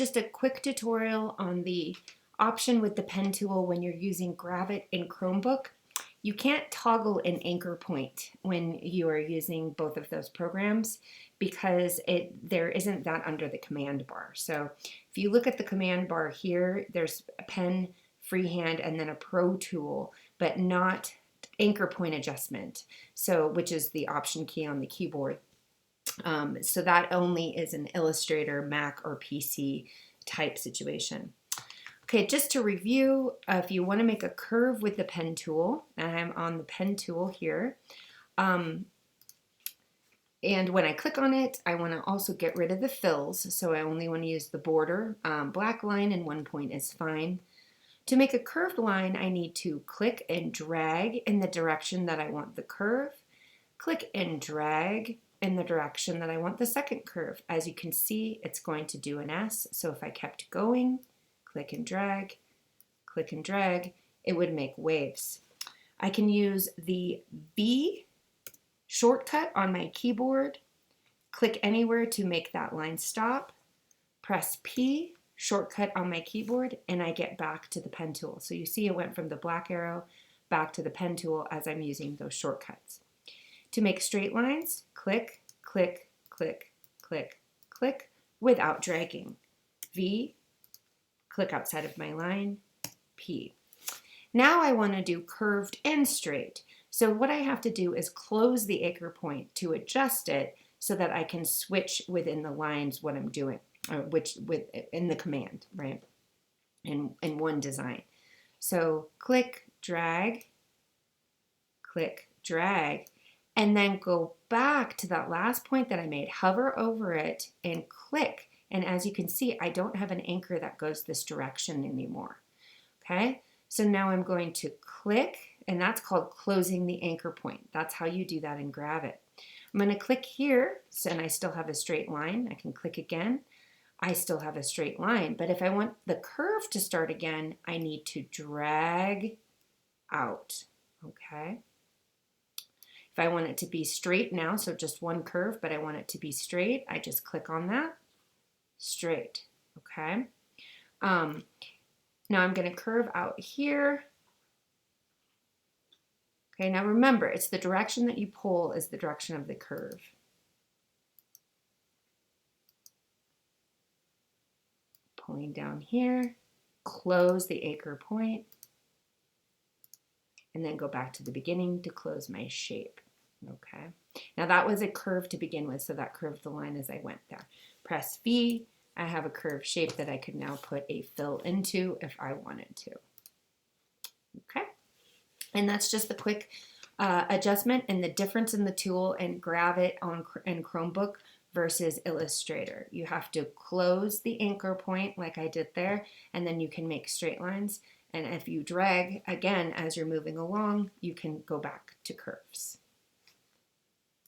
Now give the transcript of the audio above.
Just a quick tutorial on the option with the pen tool when you're using Gravit in Chromebook. You can't toggle an anchor point when you are using both of those programs because there isn't that under the command bar. So if you look at the command bar here, there's a pen, freehand, and then a pro tool, but not anchor point adjustment, so which is the option key on the keyboard. So that only is an Illustrator, Mac, or PC type situation. Okay, just to review, if you want to make a curve with the pen tool, and I'm on the pen tool here, and when I click on it, I want to also get rid of the fills, so I only want to use the border. Black line and 1 point is fine. To make a curved line, I need to click and drag in the direction that I want the curve, click and drag in the direction that I want the second curve. As you can see, it's going to do an S, so if I kept going, click and drag, it would make waves. I can use the V shortcut on my keyboard, click anywhere to make that line stop, press P, shortcut on my keyboard, and I get back to the pen tool. So you see it went from the black arrow back to the pen tool as I'm using those shortcuts. To make straight lines, click, click, click, click, click, without dragging. V, click outside of my line, P. Now I want to do curved and straight. So what I have to do is close the anchor point to adjust it so that I can switch within the lines what I'm doing, in the command, right? In one design. So click, drag, and then go back to that last point that I made, hover over it and click. And as you can see, I don't have an anchor that goes this direction anymore. Okay, so now I'm going to click, and that's called closing the anchor point. That's how you do that in Gravit. I'm going to click here, and I still have a straight line. I can click again. I still have a straight line, but if I want the curve to start again, I need to drag out. Okay. If I want it to be straight now, so just one curve, but I want it to be straight, I just click on that, straight, okay? Now I'm gonna curve out here. Okay, now remember, it's the direction that you pull is the direction of the curve. Pulling down here, close the anchor point, and then go back to the beginning to close my shape. Okay, now that was a curve to begin with, so that curved the line as I went there. Press V, I have a curved shape that I could now put a fill into if I wanted to. Okay, and that's just the quick adjustment and the difference in the tool and Gravit in Chromebook versus Illustrator. You have to close the anchor point like I did there, and then you can make straight lines. And if you drag again as you're moving along, you can go back to curves.